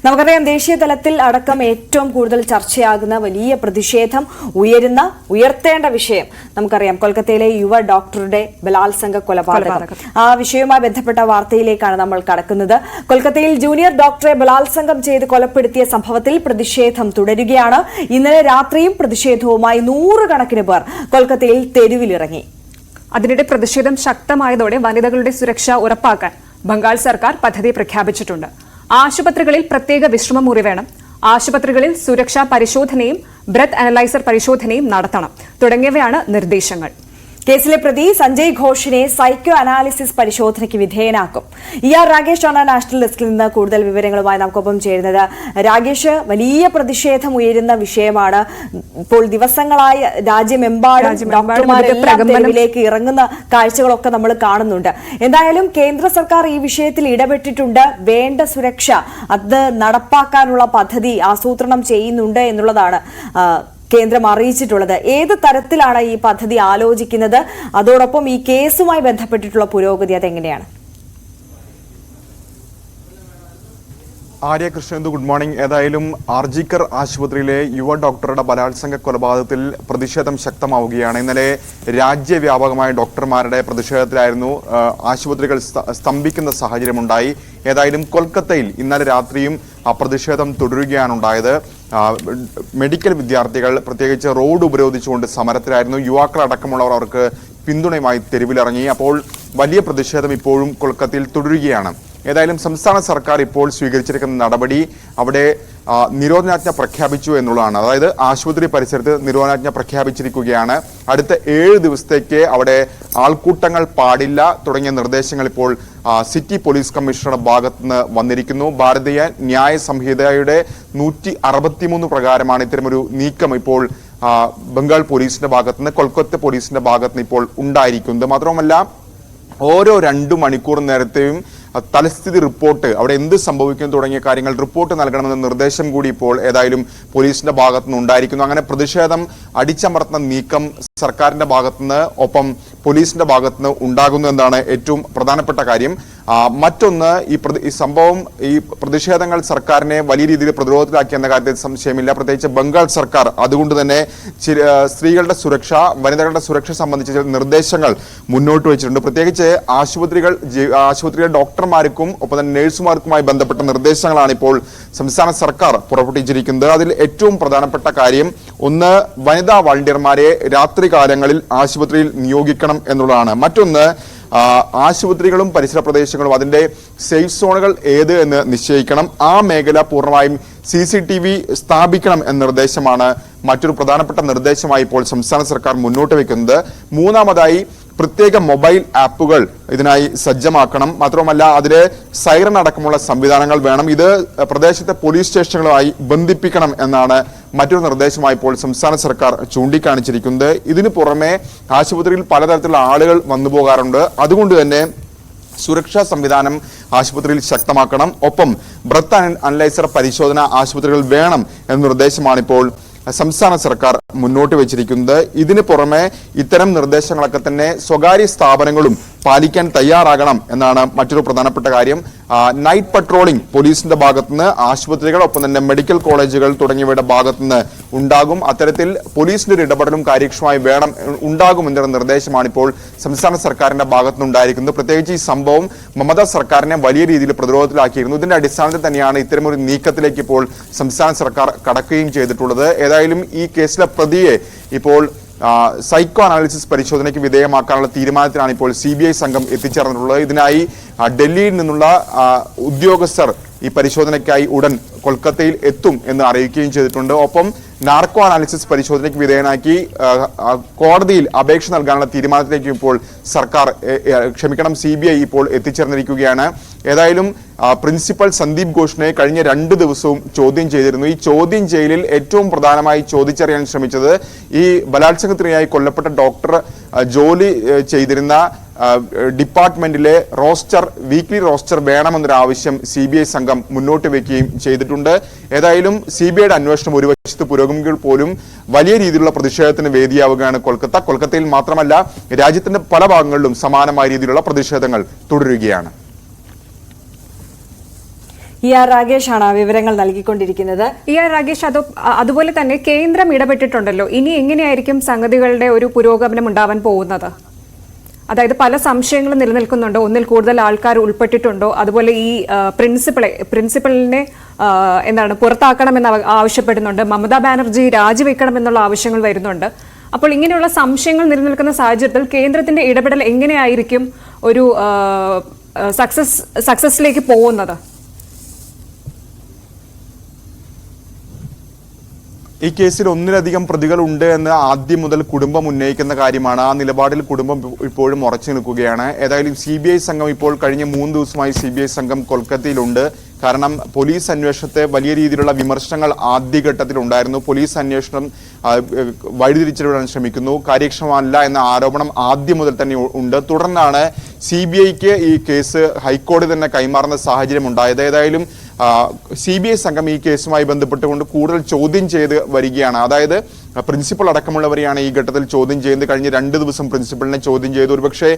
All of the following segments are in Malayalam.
നമുക്കറിയാം ദേശീയ തലത്തിൽ അടക്കം ഏറ്റവും കൂടുതൽ ചർച്ചയാകുന്ന വലിയ പ്രതിഷേധം ഉയർത്തേണ്ട വിഷയം നമുക്കറിയാം കൊൽക്കത്തയിലെ യുവ ഡോക്ടറുടെ ബലാത്സംഗ കൊലപാതകം. ആ വിഷയവുമായി ബന്ധപ്പെട്ട വാർത്തയിലേക്കാണ് നമ്മൾ കടക്കുന്നത്. കൊൽക്കത്തയിൽ ജൂനിയർ ഡോക്ടറെ ബലാത്സംഗം ചെയ്ത് കൊലപ്പെടുത്തിയ സംഭവത്തിൽ പ്രതിഷേധം തുടരുകയാണ്. ഇന്നലെ രാത്രിയും പ്രതിഷേധവുമായി നൂറുകണക്കിന് പേർ കൊൽക്കത്തയിൽ തെരുവിലിറങ്ങി. അതിനിടെ പ്രതിഷേധം ശക്തമായതോടെ വനിതകളുടെ സുരക്ഷ ഉറപ്പാക്കാൻ ബംഗാൾ സർക്കാർ പദ്ധതി പ്രഖ്യാപിച്ചിട്ടുണ്ട്. ആശുപത്രികളിൽ പ്രത്യേക വിശ്രമ മുറി വേണം, ആശുപത്രികളിൽ സുരക്ഷാ പരിശോധനയും ബ്രത്ത് അനലൈസർ പരിശോധനയും നടത്തണം തുടങ്ങിയവയാണ് നിർദ്ദേശങ്ങൾ. കേസിലെ പ്രതി സഞ്ജയ് ഘോഷിനെ സൈക്കോ അനാലിസിസ് പരിശോധനയ്ക്ക് വിധേയനാക്കും. രാകേഷ് ആണ് നാഷണൽ ഡെസ്കിൽ നിന്ന് കൂടുതൽ വിവരങ്ങളുമായി നമുക്കൊപ്പം ചേരുന്നത്. രാകേഷ്, വലിയ പ്രതിഷേധം ഉയരുന്ന വിഷയമാണ്. ഇപ്പോൾ ദിവസങ്ങളായി രാജ്യമെമ്പാടും ഡോക്ടർമാരെല്ലാം തെരുവിലേക്ക് ഇറങ്ങുന്ന കാഴ്ചകളൊക്കെ നമ്മൾ കാണുന്നുണ്ട്. എന്തായാലും കേന്ദ്ര സർക്കാർ ഈ വിഷയത്തിൽ ഇടപെട്ടിട്ടുണ്ട്. വേണ്ട സുരക്ഷ അത് നടപ്പാക്കാനുള്ള പദ്ധതി ആസൂത്രണം ചെയ്യുന്നുണ്ട് എന്നുള്ളതാണ് കേന്ദ്രം അറിയിച്ചിട്ടുള്ളത്. ഏത് തരത്തിലാണ് ഈ പദ്ധതി ആലോചിക്കുന്നത്? അതോടൊപ്പം ഈ കേസുമായി ബന്ധപ്പെട്ടിട്ടുള്ള പുരോഗതി അതെങ്ങനെയാണ്? Arya Krishnanthu, good morning. ഏതായാലും ആർജിക്കർ ആശുപത്രിയിലെ യുവ ഡോക്ടറുടെ ബലാത്സംഗ കൊലപാതകത്തിൽ പ്രതിഷേധം ശക്തമാവുകയാണ്. ഇന്നലെ രാജ്യവ്യാപകമായ ഡോക്ടർമാരുടെ പ്രതിഷേധത്തിലായിരുന്നു ആശുപത്രികൾ സ്തംഭിക്കുന്ന സാഹചര്യമുണ്ടായി. ഏതായാലും കൊൽക്കത്തയിൽ ഇന്നലെ രാത്രിയും പ്രതിഷേധം തുടരുകയാണുണ്ടായത്. മെഡിക്കൽ വിദ്യാർത്ഥികൾ പ്രത്യേകിച്ച് റോഡ് ഉപരോധിച്ചുകൊണ്ട് സമരത്തിലായിരുന്നു. യുവാക്കളടക്കമുള്ളവർ അവർക്ക് പിന്തുണയുമായി തെരുവിലിറങ്ങി. അപ്പോൾ വലിയ പ്രതിഷേധം ഇപ്പോഴും കൊൽക്കത്തയിൽ തുടരുകയാണ്. ഏതായാലും സംസ്ഥാന സർക്കാർ ഇപ്പോൾ സ്വീകരിച്ചിരിക്കുന്ന നടപടി അവിടെ നിരോധനാജ്ഞ പ്രഖ്യാപിച്ചു എന്നുള്ളതാണ്. അതായത് ആശുപത്രി പരിസരത്ത് നിരോധനാജ്ഞ പ്രഖ്യാപിച്ചിരിക്കുകയാണ്. അടുത്ത 7 ദിവസത്തേക്ക് അവിടെ ആൾക്കൂട്ടങ്ങൾ പാടില്ല തുടങ്ങിയ നിർദ്ദേശങ്ങൾ ഇപ്പോൾ സിറ്റി പോലീസ് കമ്മീഷണറുടെ ഭാഗത്തുനിന്ന് വന്നിരിക്കുന്നു. ഭാരതീയ ന്യായ സംഹിതയുടെ 163 പ്രകാരമാണ് ഇത്തരമൊരു നീക്കം ഇപ്പോൾ ബംഗാൾ പോലീസിന്റെ ഭാഗത്തുനിന്ന്, കൊൽക്കത്ത പോലീസിന്റെ ഭാഗത്തുനിന്ന് ഇപ്പോൾ ഉണ്ടായിരിക്കുന്നത്. മാത്രവുമല്ല, ഓരോ 2 മണിക്കൂർ നേരത്തെയും തലസ്ഥിതി റിപ്പോർട്ട്, അവിടെ എന്ത് സംഭവിക്കും തുടങ്ങിയ കാര്യങ്ങൾ റിപ്പോർട്ട് നൽകണമെന്ന നിർദ്ദേശം കൂടി ഇപ്പോൾ ഏതായാലും പോലീസിന്റെ ഭാഗത്തുനിന്ന് ഉണ്ടായിരിക്കുന്നു. അങ്ങനെ പ്രതിഷേധം അടിച്ചമർത്തുന്ന നീക്കം സർക്കാരിന്റെ ഭാഗത്തുനിന്ന് ഒപ്പം പോലീസിന്റെ ഭാഗത്തുനിന്ന് ഉണ്ടാകുന്നു എന്നാണ് ഏറ്റവും പ്രധാനപ്പെട്ട കാര്യം. മറ്റൊന്ന്, ഈ സംഭവം, ഈ പ്രതിഷേധങ്ങൾ സർക്കാരിനെ വലിയ രീതിയിൽ പ്രതിരോധത്തിലാക്കി എന്ന കാര്യത്തിൽ സംശയമില്ല. പ്രത്യേകിച്ച് ബംഗാൾ സർക്കാർ അതുകൊണ്ട് തന്നെ സ്ത്രീകളുടെ വനിതകളുടെ സുരക്ഷ സംബന്ധിച്ച ചില നിർദ്ദേശങ്ങൾ മുന്നോട്ട് വെച്ചിട്ടുണ്ട്. പ്രത്യേകിച്ച് ആശുപത്രിയിലെ ഡോക്ടർമാർക്കും ഒപ്പം തന്നെ നഴ്സുമാർക്കുമായി ബന്ധപ്പെട്ട നിർദ്ദേശങ്ങളാണ് ഇപ്പോൾ സംസ്ഥാന സർക്കാർ പുറപ്പെടുവിച്ചിരിക്കുന്നത്. അതിൽ ഏറ്റവും പ്രധാനപ്പെട്ട കാര്യം, ഒന്ന്, വനിതാ വളണ്ടിയർമാരെ രാത്രികാലങ്ങളിൽ ആശുപത്രിയിൽ നിയോഗിക്കണം എന്നുള്ളതാണ്. മറ്റൊന്ന്, ആശുപത്രികളും പരിസര പ്രദേശങ്ങളും അതിന്റെ സേഫ് സോണുകൾ ഏത് എന്ന് നിശ്ചയിക്കണം. ആ മേഖല പൂർണ്ണമായും CCTV സ്ഥാപിക്കണം എന്ന നിർദ്ദേശമാണ് മറ്റൊരു പ്രധാനപ്പെട്ട നിർദ്ദേശമായി ഇപ്പോൾ സംസ്ഥാന സർക്കാർ മുന്നോട്ട് വെക്കുന്നത്. മൂന്നാമതായി, പ്രത്യേക മൊബൈൽ ആപ്പുകൾ ഇതിനായി സജ്ജമാക്കണം. മാത്രമല്ല, അതിലെ സൈറൺ അടക്കമുള്ള സംവിധാനങ്ങൾ വേണം. ഇത് പ്രദേശത്തെ പോലീസ് സ്റ്റേഷനുകളുമായി ബന്ധിപ്പിക്കണം എന്നാണ് മറ്റൊരു നിർദ്ദേശമായി ഇപ്പോൾ സംസ്ഥാന സർക്കാർ ചൂണ്ടിക്കാണിച്ചിരിക്കുന്നത്. ഇതിനു പുറമെ ആശുപത്രിയിൽ പലതരത്തിലുള്ള ആളുകൾ വന്നു പോകാറുണ്ട്. അതുകൊണ്ട് തന്നെ സുരക്ഷാ സംവിധാനം ആശുപത്രിയിൽ ശക്തമാക്കണം. ഒപ്പം ബ്രത്ത് അനലൈസർ പരിശോധന ആശുപത്രികളിൽ വേണം എന്ന നിർദ്ദേശമാണ് ഇപ്പോൾ സംസ്ഥാന സർക്കാർ മുന്നോട്ട് വെച്ചിരിക്കുന്നത്. ഇതിനു പുറമെ ഇത്തരം നിർദ്ദേശങ്ങളൊക്കെ തന്നെ സ്വകാര്യ സ്ഥാപനങ്ങളും പാലിക്കാൻ തയ്യാറാകണം എന്നാണ് മറ്റൊരു പ്രധാനപ്പെട്ട കാര്യം. നൈറ്റ് പട്രോളിംഗ് പോലീസിന്റെ ഭാഗത്തുനിന്ന് ആശുപത്രികൾ ഒപ്പം തന്നെ മെഡിക്കൽ കോളേജുകൾ തുടങ്ങിയവയുടെ ഭാഗത്തുനിന്ന് ഉണ്ടാകും. അത്തരത്തിൽ പോലീസിന്റെ ഒരു ഇടപെടലും കാര്യക്ഷമമായി ഉണ്ടാകും എന്നുള്ള നിർദ്ദേശമാണ് ഇപ്പോൾ സംസ്ഥാന സർക്കാരിന്റെ ഭാഗത്തുനിന്ന് ഉണ്ടായിരിക്കുന്നത്. പ്രത്യേകിച്ച് ഈ സംഭവം മമതാ സർക്കാരിനെ വലിയ രീതിയിൽ പ്രതിരോധത്തിലാക്കിയിരുന്നു. ഇതിന്റെ അടിസ്ഥാനത്തിൽ തന്നെയാണ് ഇത്തരമൊരു നീക്കത്തിലേക്ക് ഇപ്പോൾ സംസ്ഥാന സർക്കാർ കടക്കുകയും ചെയ്തിട്ടുള്ളത്. ഏതായാലും ഈ കേസിലെ പ്രതിയെ ഇപ്പോൾ സൈക്കോ അനാലിസിസ് പരിശോധനയ്ക്ക് വിധേയമാക്കാനുള്ള തീരുമാനത്തിലാണ് ഇപ്പോൾ CBI സംഘം എത്തിച്ചേർന്നിട്ടുള്ളത്. ഇതിനായി ഡൽഹിയിൽ നിന്നുള്ള ഉദ്യോഗസ്ഥർ ഈ പരിശോധനയ്ക്കായി ഉടൻ കൊൽക്കത്തയിൽ എത്തും എന്ന് അറിയിക്കുകയും ചെയ്തിട്ടുണ്ട്. ഒപ്പം നാർക്കോ അനാലിസിസ് പരിശോധനയ്ക്ക് വിധേയനാക്കി കോടതിയിൽ അപേക്ഷ നൽകാനുള്ള തീരുമാനത്തിലേക്ക് ഇപ്പോൾ CBI ഇപ്പോൾ എത്തിച്ചേർന്നിരിക്കുകയാണ്. ഏതായാലും പ്രിൻസിപ്പൽ സന്ദീപ് ഘോഷിനെ കഴിഞ്ഞ 2 ദിവസവും ചോദ്യം ചെയ്തിരുന്നു. ഈ ചോദ്യം ചെയ്യലിൽ ഏറ്റവും പ്രധാനമായി ചോദിച്ചറിയാൻ ശ്രമിച്ചത് ഈ ബലാത്സംഗത്തിനിരയായി കൊല്ലപ്പെട്ട ഡോക്ടർ ജോലി ചെയ്തിരുന്ന ഡിപ്പാർട്ട്മെന്റിലെ വീക്ക്ലി റോസ്റ്റർ വേണമെന്നൊരു ആവശ്യം CBI സംഘം മുന്നോട്ട് വെക്കുകയും ചെയ്തിട്ടുണ്ട്. ഏതായാലും CBIയുടെ അന്വേഷണം ഒരു വശത്ത് പുരോഗമിക്കുമ്പോൾ പോലും വലിയ രീതിയിലുള്ള പ്രതിഷേധത്തിന് വേദിയാവുകയാണ് കൊൽക്കത്തയിൽ മാത്രമല്ല രാജ്യത്തിന്റെ പല ഭാഗങ്ങളിലും സമാനമായ രീതിയിലുള്ള പ്രതിഷേധങ്ങൾ തുടരുകയാണ്. ER രാഗേഷാണ് വിവരങ്ങൾ നൽകിക്കൊണ്ടിരിക്കുന്നത്. ER രാഗേഷ്, അതുപോലെ തന്നെ കേന്ദ്രം ഇടപെട്ടിട്ടുണ്ടല്ലോ. ഇനി എങ്ങനെയായിരിക്കും സംഗതികളുടെ ഒരു പുരോഗമനം ഉണ്ടാവാൻ പോകുന്നത്? അതായത് പല സംശയങ്ങളും നിലനിൽക്കുന്നുണ്ടോ, ഒന്നിൽ കൂടുതൽ ആൾക്കാർ ഉൾപ്പെട്ടിട്ടുണ്ടോ, അതുപോലെ ഈ പ്രിൻസിപ്പലിനെ പുറത്താക്കണമെന്ന് ആവശ്യപ്പെടുന്നുണ്ട്, മമതാ ബാനർജി രാജിവെക്കണമെന്നുള്ള ആവശ്യങ്ങൾ വരുന്നുണ്ട്. അപ്പോൾ ഇങ്ങനെയുള്ള സംശയങ്ങൾ നിലനിൽക്കുന്ന സാഹചര്യത്തിൽ കേന്ദ്രത്തിന്റെ ഇടപെടൽ എങ്ങനെയായിരിക്കും ഒരു സക്സസിലേക്ക് പോകുന്നത്? ഈ കേസിൽ ഒന്നിലധികം പ്രതികൾ ഉണ്ട് എന്ന് ആദ്യം മുതൽ കുടുംബം ഉന്നയിക്കുന്ന കാര്യമാണ്. ആ നിലപാടിൽ കുടുംബം ഇപ്പോഴും ഉറച്ചു നിൽക്കുകയാണ്. ഏതായാലും CBI സംഘം ഇപ്പോൾ കഴിഞ്ഞ 3 ദിവസമായി CBI സംഘം കൊൽക്കത്തയിലുണ്ട്. കാരണം പോലീസ് അന്വേഷണത്തെ വലിയ രീതിയിലുള്ള വിമർശനങ്ങൾ ആദ്യഘട്ടത്തിൽ ഉണ്ടായിരുന്നു. പോലീസ് അന്വേഷണം വഴിതിരിച്ചുവിടാൻ ശ്രമിക്കുന്നു, കാര്യക്ഷമമല്ല എന്ന ആരോപണം ആദ്യം മുതൽ തന്നെ ഉണ്ട്. തുടർന്നാണ് CBIക്ക് ഈ കേസ് ഹൈക്കോടതി തന്നെ കൈമാറുന്ന സാഹചര്യം ഉണ്ടായത്. ഏതായാലും CBI സംഘം ഈ കേസുമായി ബന്ധപ്പെട്ടുകൊണ്ട് കൂടുതൽ ചോദ്യം ചെയ്ത് വരികയാണ്. അതായത് പ്രിൻസിപ്പൽ അടക്കമുള്ളവരെയാണ് ഈ ഘട്ടത്തിൽ ചോദ്യം ചെയ്യുന്നത്. കഴിഞ്ഞ 2 ദിവസം പ്രിൻസിപ്പലിനെ ചോദ്യം ചെയ്തു. ഒരുപക്ഷെ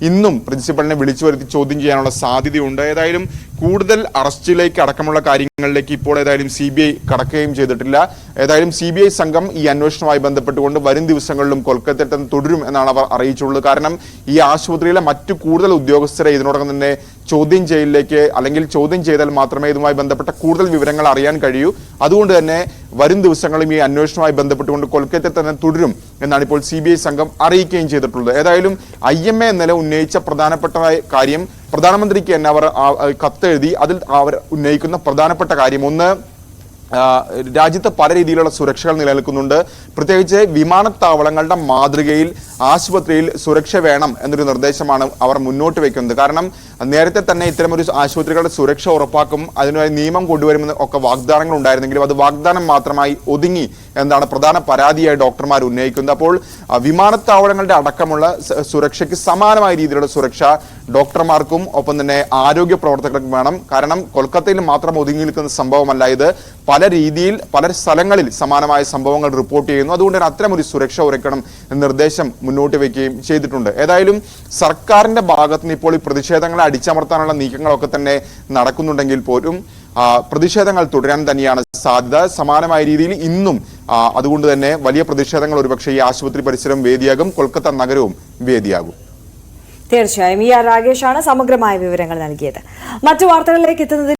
ഇന്നും പ്രിൻസിപ്പലിനെ വിളിച്ചു വരുത്തി ചോദ്യം ചെയ്യാനുള്ള സാധ്യതയുണ്ട്. ഏതായാലും കൂടുതൽ അറസ്റ്റിലേക്ക് അടക്കമുള്ള കാര്യങ്ങളിലേക്ക് ഇപ്പോൾ ഏതായാലും CBI കടക്കുകയും ചെയ്തിട്ടില്ല. ഏതായാലും CBI സംഘം ഈ അന്വേഷണവുമായി ബന്ധപ്പെട്ടുകൊണ്ട് വരും ദിവസങ്ങളിലും കൊൽക്കത്തയിൽ തന്നെ തുടരും എന്നാണ് അവർ അറിയിച്ചുള്ളത്. കാരണം ഈ ആശുപത്രിയിലെ മറ്റു കൂടുതൽ ഉദ്യോഗസ്ഥരെ ഇതിനോടകം തന്നെ ചോദ്യം ചെയ്യലിലേക്ക്, അല്ലെങ്കിൽ ചോദ്യം ചെയ്താൽ മാത്രമേ ഇതുമായി ബന്ധപ്പെട്ട കൂടുതൽ വിവരങ്ങൾ അറിയാൻ കഴിയൂ. അതുകൊണ്ട് തന്നെ വരും ദിവസങ്ങളും ഈ അന്വേഷണവുമായി ബന്ധപ്പെട്ടുകൊണ്ട് കൊൽക്കത്തയിൽ തന്നെ തുടരും എന്നാണ് ഇപ്പോൾ CBI സംഘം അറിയിക്കുകയും ചെയ്തിട്ടുള്ളത്. ഏതായാലും IMA ഇന്നലെ ഉന്നയിച്ച പ്രധാനപ്പെട്ട കാര്യം, പ്രധാനമന്ത്രിക്ക് തന്നെ അവർ കത്തെഴുതി. അതിൽ അവർ ഉന്നയിക്കുന്ന പ്രധാനപ്പെട്ട കാര്യം, ഒന്ന്, രാജ്യത്ത് പല രീതിയിലുള്ള സുരക്ഷകൾ നിലനിൽക്കുന്നുണ്ട്. പ്രത്യേകിച്ച് വിമാനത്താവളങ്ങളുടെ മാതൃകയിൽ ആശുപത്രിയിൽ സുരക്ഷ വേണം എന്നൊരു നിർദ്ദേശമാണ് അവർ മുന്നോട്ട് വയ്ക്കുന്നത്. കാരണം നേരത്തെ തന്നെ ഇത്തരമൊരു ആശുപത്രികളുടെ സുരക്ഷ ഉറപ്പാക്കും, അതിനായി നിയമം കൊണ്ടുവരുമെന്ന് ഒക്കെ വാഗ്ദാനങ്ങൾ ഉണ്ടായിരുന്നെങ്കിലും അത് വാഗ്ദാനം മാത്രമായി ഒതുങ്ങി എന്നാണ് പ്രധാന പരാതിയായി ഡോക്ടർമാർ ഉന്നയിക്കുന്നത്. അപ്പോൾ വിമാനത്താവളങ്ങളുടെ അടക്കമുള്ള സുരക്ഷയ്ക്ക് സമാനമായ രീതിയിലുള്ള സുരക്ഷ ഡോക്ടർമാർക്കും ഒപ്പം തന്നെ ആരോഗ്യ പ്രവർത്തകർക്കും വേണം. കാരണം കൊൽക്കത്തയിൽ മാത്രം ഒതുങ്ങി നിൽക്കുന്ന സംഭവമല്ല ഇത്. പല രീതിയിൽ പല സ്ഥലങ്ങളിൽ സമാനമായ സംഭവങ്ങൾ റിപ്പോർട്ട് ചെയ്യുന്നു. അതുകൊണ്ട് തന്നെ അത്തരമൊരു സുരക്ഷ ഒരുക്കണം എന്ന നിർദ്ദേശം മുന്നോട്ട് വയ്ക്കുകയും ചെയ്തിട്ടുണ്ട്. ഏതായാലും സർക്കാരിന്റെ ഭാഗത്ത് നിന്ന് ഇപ്പോൾ ഈ പ്രതിഷേധങ്ങളെ അടിച്ചമർത്താനുള്ള നീക്കങ്ങളൊക്കെ തന്നെ നടക്കുന്നുണ്ടെങ്കിൽ പോലും പ്രതിഷേധങ്ങൾ തുടരാൻ തന്നെയാണ് സാധ്യത. സമാനമായ രീതിയിൽ ഇന്നും അതുകൊണ്ട് തന്നെ വലിയ പ്രതിഷേധങ്ങൾ ഒരുപക്ഷെ ഈ ആശുപത്രി പരിസരം വേദിയാകും, കൊൽക്കത്ത നഗരവും വേദിയാകും. തീർച്ചയായും ER രാഗേഷാണ് സമഗ്രമായ വിവരങ്ങൾ നൽകിയത്. മറ്റു വാർത്തകളിലേക്ക് എത്തുന്നത്